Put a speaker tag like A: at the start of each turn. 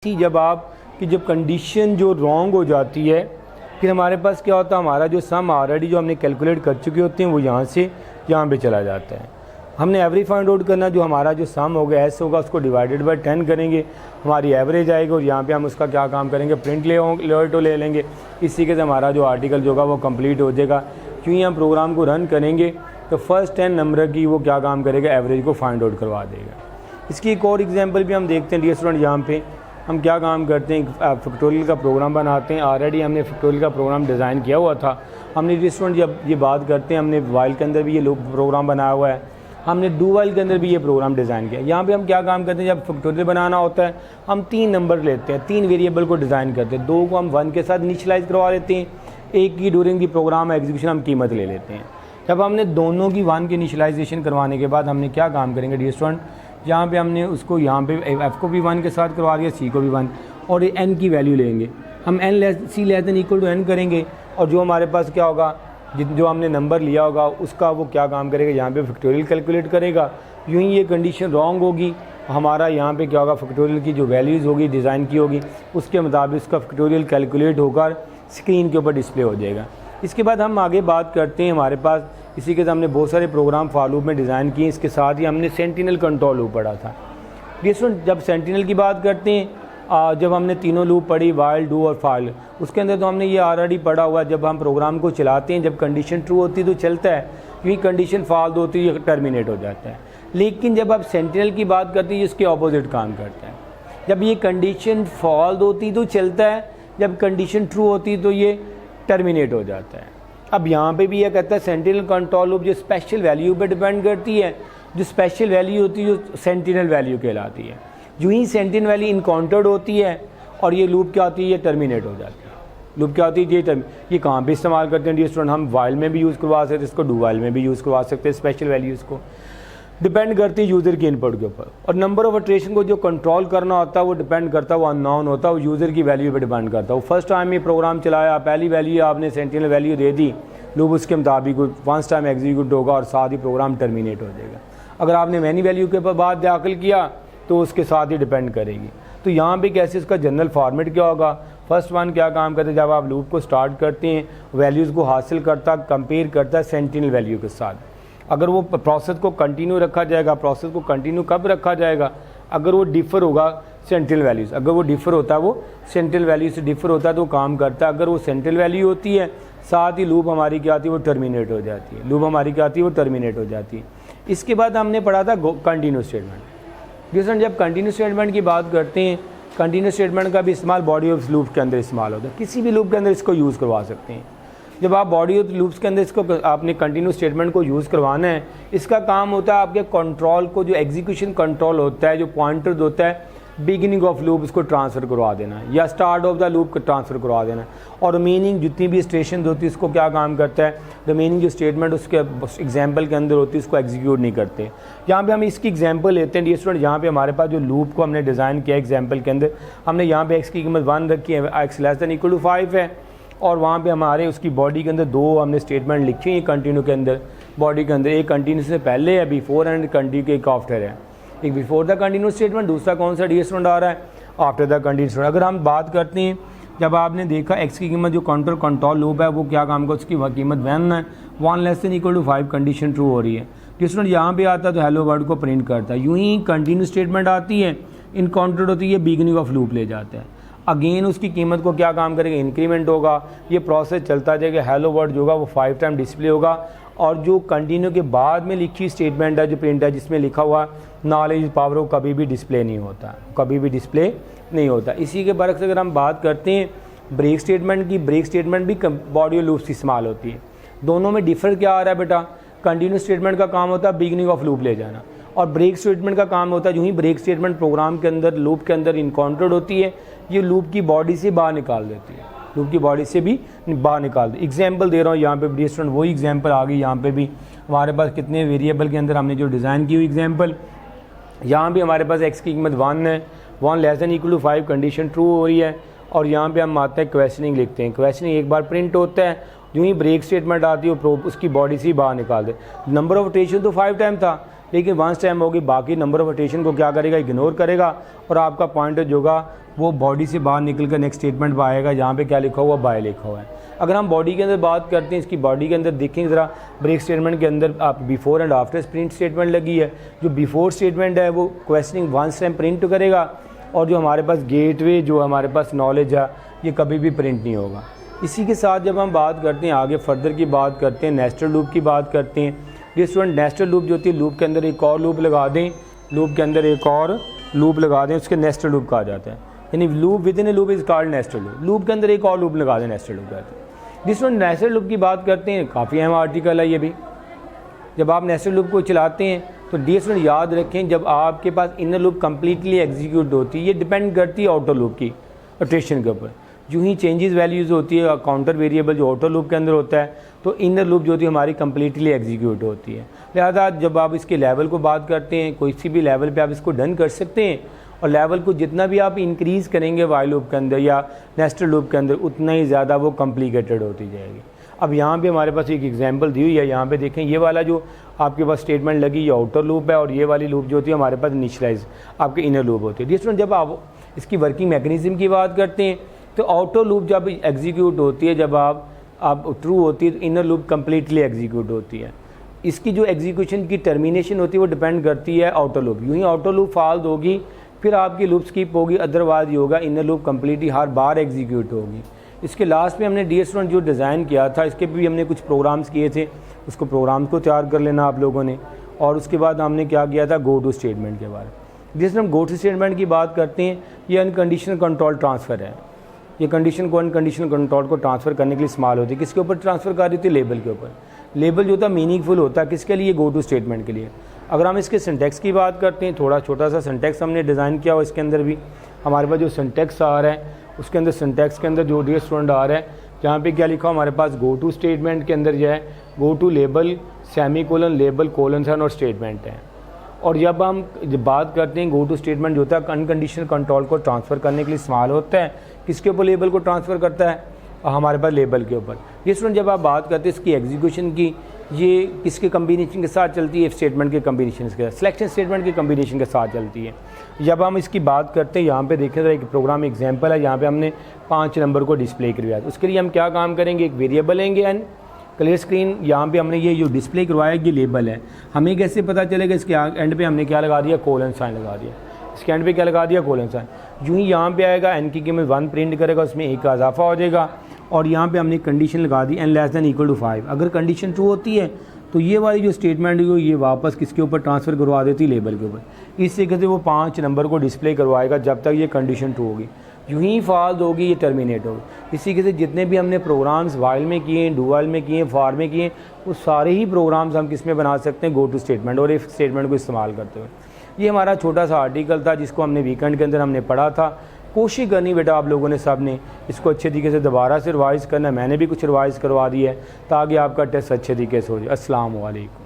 A: थी जब कंडीशन जो रॉन्ग हो जाती है, फिर हमारे पास क्या होता है, हमारा जो सम ऑलरेडी जो हमने कैलकुलेट कर चुके होते हैं वो यहाँ से यहाँ पे चला जाता है। हमने एवरेज फाइंड आउट करना, जो हमारा जो सम होगा एस होगा उसको डिवाइडेड बाय 10 करेंगे, हमारी एवरेज आएगी और यहाँ पे हम उसका क्या काम करेंगे, प्रिंट ले लेंगे। इसी के से हमारा जो आर्टिकल जो होगा वो कंप्लीट हो जाएगा। क्यों ही हम प्रोग्राम को रन करेंगे तो फर्स्ट 10 नंबर की वो क्या काम करेगा, एवरेज को फाइंड आउट करवा देगा। इसकी एक और एग्जांपल भी हम देखते हैं डियर स्टूडेंट। यहाँ पे हम क्या काम करते हैं, फैक्टोरियल का प्रोग्राम बनाते हैं। ऑलरेडी हमने फैक्टोरियल का प्रोग्राम डिज़ाइन किया हुआ था। हमने डियर स्टूडेंट जब ये बात करते हैं, हमने वाइल के अंदर भी ये प्रोग्राम बनाया हुआ है, हमने डू वाइल के अंदर भी ये प्रोग्राम डिज़ाइन किया। यहाँ पे हम क्या काम करते हैं, जब फैक्टोरियल बनाना होता है हम 3 नंबर लेते हैं, 3 वेरिएबल को डिज़ाइन करते हैं। 2 को हम 1 के साथ इनिशियलाइज़ करवा लेते हैं, 1 की ड्यूरिंग दी प्रोग्राम एग्जीक्यूशन हम कीमत ले लेते हैं। जब हमने दोनों की 1 की इनिशियलाइजेशन करवाने के बाद हमने क्या काम करेंगे डियर स्टूडेंट, यहाँ पे हमने उसको यहाँ पे एफ़ को भी 1 के साथ करवा दिया, सी को भी 1, और एन की वैल्यू लेंगे हम, C less than equal to N करेंगे, और जो हमारे पास क्या होगा, जो हमने नंबर लिया होगा उसका वो क्या काम करेगा, यहाँ पे फैक्टोरियल कैलकुलेट करेगा। यूँ ही ये कंडीशन रॉन्ग होगी, हमारा यहाँ पे क्या होगा, फैक्टोरियल की जो वैल्यूज़ होगी डिज़ाइन की होगी उसके मुताबिक उसका फैक्टोरियल कैलकुलेट होकर स्क्रीन के ऊपर डिस्प्ले हो जाएगा। इसके बाद हम आगे बात करते हैं, हमारे पास इसी के साथ हमने बहुत सारे प्रोग्राम फॉर लूप में डिज़ाइन किए। इसके साथ ही हमने सेंटिनल कंट्रोल लूप पढ़ा था। जब सेंटिनल की बात करते हैं, जब हमने तीनों लूप पढ़ी, वाइल, डू और फाइल, उसके अंदर तो हमने ये ऑलरेडी पढ़ा हुआ है। जब हम प्रोग्राम को चलाते हैं, जब कंडीशन ट्रू होती है तो चलता है, क्योंकि कंडीशन फॉल्स होती है टर्मिनेट हो जाता है। लेकिन जब आप सेंटिनल की बात करते हैं, इसके ऑपोजिट काम करता है। जब ये कंडीशन फॉल्स होती तो चलता है, जब कंडीशन ट्रू होती तो ये टर्मिनेट हो जाता है। अब यहाँ पे भी यह कहता है सेंटिनल कंट्रोल लूप जो स्पेशल वैल्यू पे डिपेंड करती है, जो स्पेशल वैल्यू होती है जो सेंटिनल वैल्यू कहलाती है। जो ही सेंटिनल वैल्यू इनकाउंटर्ड होती है और ये लूप क्या होती है, ये टर्मिनेट हो जाती है। लूप क्या होती है, ये कहाँ पे इस्तेमाल करते हैं डियर स्टूडेंट, हम वाइल में भी यूज़ करवा सकते हैं, इसको डू वाइल में भी यूज़ करवा सकते हैं। स्पेशल वैल्यूज़ को डिपेंड करती है यूज़र की इनपुट के ऊपर, और नंबर ऑफ इटरेशन को जो कंट्रोल करना होता है वो डिपेंड करता है, वो अननोन होता है, वो यूज़र की वैल्यू पे डिपेंड करता है। वो फर्स्ट टाइम ये प्रोग्राम चलाया, पहली वैल्यू आपने सेंटिनल वैल्यू दे दी, लूप उसके मुताबिक फर्स्ट टाइम एग्जीक्यूट होगा और साथ ही प्रोग्राम टर्मिनेट हो जाएगा। अगर आपने मैनी वैल्यू के बाद दाखिल किया तो उसके साथ ही डिपेंड करेगी। तो यहाँ पे कैसे इसका जनरल फॉर्मेट क्या होगा, फर्स्ट वन क्या काम करते हैं, जब आप लूप को स्टार्ट करते हैं वैल्यूज़ को हासिल करता, कंपेयर करता है सेंटिनल वैल्यू के साथ। अगर वो प्रोसेस को कंटिन्यू रखा जाएगा, प्रोसेस को कंटिन्यू कब रखा जाएगा, अगर वो डिफ़र होगा सेंटिनल वैल्यूज़, अगर वो डिफ़र होता है, वो सेंटिनल वैल्यू से डिफ़र होता है तो काम करता है। अगर वो सेंटिनल वैल्यू होती है साथ ही लूप हमारी क्या आती है, वो टर्मिनेट हो जाती है। लूप हमारी क्या आती है, वो टर्मिनेट हो जाती है। इसके बाद हमने पढ़ा था कंटिन्यू स्टेटमेंट। जिसमें जब कंटिन्यू स्टेटमेंट की बात करते हैं, कंटिन्यू स्टेटमेंट का भी इस्तेमाल बॉडी ऑफ लूप के अंदर इस्तेमाल होता है। किसी भी लूप के अंदर इसको यूज़ करवा सकते हैं। जब आप बॉडी ऑफ लूप्स के अंदर इसको आपने कंटिन्यू स्टेटमेंट को यूज़ करवाना है, इसका काम होता है आपके कंट्रोल को, जो एग्जीक्यूशन कंट्रोल होता है, जो पॉइंटर होता है बिगिनिंग ऑफ लूप, इसको ट्रांसफ़र करवा देना है, या स्टार्ट ऑफ द लूप को ट्रांसफ़र करवा देना है। और रिमेनिंग जितनी भी स्टेशन होती है इसको क्या काम करता है, रिमेनिंग जो स्टेटमेंट उसके एग्जाम्पल के अंदर होती है उसको एग्जीक्यूट नहीं करते। यहाँ पे हम इसकी एग्जाम्पल लेते हैं डियर स्टूडेंट। यहाँ पे हमारे पास जो लूप को हमने डिज़ाइन किया एग्जाम्पल के अंदर, हमने यहाँ पे एक्स की कीमत 1 रखी है, x less than equal to 5 है, और वहाँ पे हमारे उसकी बॉडी के अंदर 2 हमने स्टेटमेंट लिखी है कंटिन्यू के अंदर। बॉडी के अंदर एक कंटिन्यू से पहले है बिफोर, एंड कंटिन्यू के एक आफ्टर है। एक बिफोर द कंटिन्यू स्टेटमेंट, दूसरा कौन सा डियर स्टूडेंट आ रहा है, आफ्टर द कंटिन्यू स्टेटमेंट। अगर हम बात करते हैं, जब आपने देखा एक्स की कीमत जो कंट्रोल लूप है वो क्या काम का, उसकी कीमत 1 है, 1 less than equal to 5 condition true हो रही है। डियर स्टूडेंट यहाँ पे आता है तो हेलो वर्ड को प्रिंट करता है। यूँ ही कंटिन्यू स्टेटमेंट आती है, इनकाउंटेड होती है, बिगिनिंग ऑफ लूप ले जाता है। अगेन उसकी कीमत को क्या काम करेगा, इंक्रीमेंट होगा, ये प्रोसेस चलता जाएगा। हेलो वर्ड जो होगा वो 5 टाइम डिस्प्ले होगा, और जो कंटिन्यू के बाद में लिखी स्टेटमेंट है जो प्रिंट है जिसमें लिखा हुआ नॉलेज पावर, वो कभी भी डिस्प्ले नहीं होता, कभी भी डिस्प्ले नहीं होता। इसी के बरक्स अगर हम बात करते हैं ब्रेक स्टेटमेंट की, ब्रेक स्टेटमेंट भी बॉडी लूप से इस्तेमाल होती है। दोनों में डिफर क्या आ रहा है बेटा, कंटिन्यू स्टेटमेंट का काम होता है बिगिनिंग ऑफ लूप ले जाना, और ब्रेक स्टेटमेंट का काम होता है जो ही ब्रेक स्टेटमेंट प्रोग्राम के अंदर लूप के अंदर इनकाउंटर्ड होती है, ये लूप की बॉडी से बाहर निकाल देती है, लूप की बॉडी से भी बाहर निकाल दे। एग्जाम्पल दे रहा हूँ यहाँ पे डियर स्टूडेंट, वही एग्जाम्पल आ गई। यहाँ पे भी हमारे पास कितने वेरिएबल के अंदर हमने जो डिज़ाइन की हुई एग्जाम्पल, यहाँ भी हमारे पास एक्स की कीमत 1 है, 1 less than equal to 5 condition true हो रही है, और यहाँ पे हम आते हैं क्वेश्चनिंग लिखते हैं। क्वेश्चनिंग एक बार प्रिंट होता है, जो ही ब्रेक स्टेटमेंट आती है वो उसकी बॉडी से ही बाहर निकाल दे। नंबर ऑफ इटरेशन तो 5 टाइम था, लेकिन वंस टाइम होगी बाकी नंबर ऑफ रोटेशन को क्या करेगा, इग्नोर करेगा और आपका पॉइंटर जो होगा वो बॉडी से बाहर निकल कर नेक्स्ट स्टेटमेंट पर आएगा जहाँ पे क्या लिखा हुआ, बाय लिखा हुआ है। अगर हम बॉडी के अंदर बात करते हैं, इसकी बॉडी के अंदर देखें ज़रा, ब्रेक स्टेटमेंट के अंदर आप before and after print statement लगी है। जो बिफोर स्टेटमेंट है वो क्वेश्चनिंग वंस टाइम प्रिंट करेगा और जो हमारे पास गेटवे जो हमारे पास नॉलेज है ये कभी भी प्रिंट नहीं होगा। इसी के साथ जब हम बात करते हैं आगे फर्दर की बात करते हैं, नेस्टेड लूप की बात करते हैं। ये स्टूडेंट नेस्टेड लूप जो होती है, लूप के अंदर एक और लूप लगा दें, लूप के अंदर एक और लूप लगा दें, उसके नेस्टेड लूप कहा जाता है। यानी loop with in A loop is called nested loop. Loop के अंदर एक और लूप लगा दें, नेस्टेड लूप कहते हैं। जिस स्टूडेंट नेस्टेड लूप की बात करते हैं, काफ़ी अहम आर्टिकल है ये भी। जब आप नेस्टेड लूप को चलाते हैं तो डी स्टूडेंट याद रखें, जब आपके पास इनर लूप कम्प्लीटली एग्जीक्यूट होती है, ये डिपेंड करती है आउटर लूप की रोटेशन के ऊपर। जो ही चेंजेस वैल्यूज़ होती है काउंटर वेरिएबल जो आउटर लूप के अंदर होता है, तो इनर लूप जो होती है हमारी कम्प्लीटली एग्जीक्यूट होती है। लिहाजा जब आप इसके लेवल को बात करते हैं, कोई सी भी लेवल पे आप इसको डन कर सकते हैं और लेवल को जितना भी आप इंक्रीज़ करेंगे वाइल लूप के अंदर या नेस्टेड लूप के अंदर, उतना ही ज़्यादा वो कॉम्प्लिकेटेड होती जाएगी। अब यहाँ पे हमारे पास एक एग्जांपल दी हुई है, यहाँ पे देखें ये वाला जो आपके पास स्टेटमेंट लगी ये आउटर लूप है और ये वाली लूप जो होती है हमारे पास इनिशियलाइज आपके इनर लूप होती है। स्टूडेंट जब आप इसकी वर्किंग मैकेनिज्म की बात करते हैं तो आउटर लूप जब एग्जीक्यूट होती है, जब आप ट्रू होती है तो इनर लूप कम्प्लीटली एग्जीक्यूट होती है। इसकी जो एग्जीक्यूशन की टर्मिनेशन होती है वो डिपेंड करती है आउटर लूप। यूँ ही आउटर लूप फाल्ट होगी फिर आपकी लूप स्किप होगी, अदरवाइज ये होगा इनर लूप कम्प्लीटली हर बार एग्जीक्यूट होगी। इसके लास्ट में हमने डी स्टूडेंट जो डिज़ाइन किया था इसके भी हमने कुछ प्रोग्राम्स किए थे, उसको प्रोग्राम्स को तैयार कर लेना आप लोगों ने। और उसके बाद हमने क्या किया था, गो टू स्टेटमेंट के बारे में। जिस हम गो टू स्टेटमेंट की बात करते हैं, ये अनकंडीशनल कंट्रोल ट्रांसफ़र है। ये कंडीशन को अनकंडीशनल कंट्रोल को ट्रांसफ़र करने के लिए इस्तेमाल होती है। किसके ऊपर ट्रांसफ़र कर रही थी, लेबल के ऊपर। लेबल जो होता है मीनिंगफुल होता है किसके लिए, गो टू स्टेटमेंट के लिए। अगर हम इसके सिंटैक्स की बात करते हैं, थोड़ा छोटा सा सिंटैक्स हमने डिज़ाइन किया और इसके अंदर भी हमारे पास जो सिंटैक्स आ रहा है उसके अंदर सिंटैक्स के अंदर जो डी स्टूडेंट आ रहा है, जहाँ पे क्या लिखा हमारे पास गो टू स्टेटमेंट के अंदर जो है go to label semicolon label colon सन और स्टेटमेंट है। और जब हम बात करते हैं गो टू स्टेटमेंट जो होता है अनकंडीशनल कंट्रोल को ट्रांसफ़र करने के लिए इस्तेमाल होता है। किसके ऊपर लेबल को ट्रांसफ़र करता है, हमारे पास लेबल के ऊपर। ये स्टूडेंट जब आप बात करते हैं इसकी एग्जीक्यूशन की, ये किसके कम्बिनेशन के साथ चलती है, स्टेटमेंट के कम्बिनेशन के साथ, सिलेक्शन स्टेटमेंट के कम्बिनेशन के साथ चलती है। जब हम इसकी बात करते हैं, यहाँ पे देखें तो एक प्रोग्राम एग्जांपल है, यहाँ पे हमने 5 नंबर को डिस्प्ले करवाया। उसके लिए हम क्या काम करेंगे, एक वेरिएबल लेंगे एन क्लियर स्क्रीन, यहाँ पे हमने ये जो डिस्प्ले करवाया ये लेबल है। हमें कैसे पता चलेगा, इसके एंड पे हमने क्या लगा दिया, कोलन साइन लगा दिया। इसके एंड पे क्या लगा दिया, कोलन साइन। यूँ ही यहाँ पे आएगा एन की कीमत 1 प्रिंट करेगा, उसमें 1 का इजाफा हो जाएगा। और यहाँ पे हमने कंडीशन लगा दी N less than equal to 5। अगर कंडीशन ट्रू होती है तो ये वाली जो स्टेटमेंट है ये वापस किसके ऊपर ट्रांसफ़र करवा देती है, लेबल के ऊपर। इस तरीके से वो 5 नंबर को डिस्प्ले करवाएगा जब तक ये कंडीशन ट्रू होगी। यूँ ही फॉल्स होगी ये टर्मिनेट होगी। इसी के से जितने भी हमने प्रोग्राम्स वाइल में किए, डू वाइल में किए, फॉर में किए, वो सारे ही प्रोग्राम्स हम किस में बना सकते हैं, गो टू स्टेटमेंट और इफ स्टेटमेंट को इस्तेमाल करते हुए। ये हमारा छोटा सा आर्टिकल था जिसको हमने वीकेंड के अंदर हमने पढ़ा था। कोशिश करनी बेटा आप लोगों ने सब ने इसको अच्छे तरीके से दोबारा से रिवाइज़ करना। मैंने भी कुछ रिवाइज़ करवा दी है ताकि आपका टेस्ट अच्छे तरीके से हो जाए। अस्सलाम वालेकुम।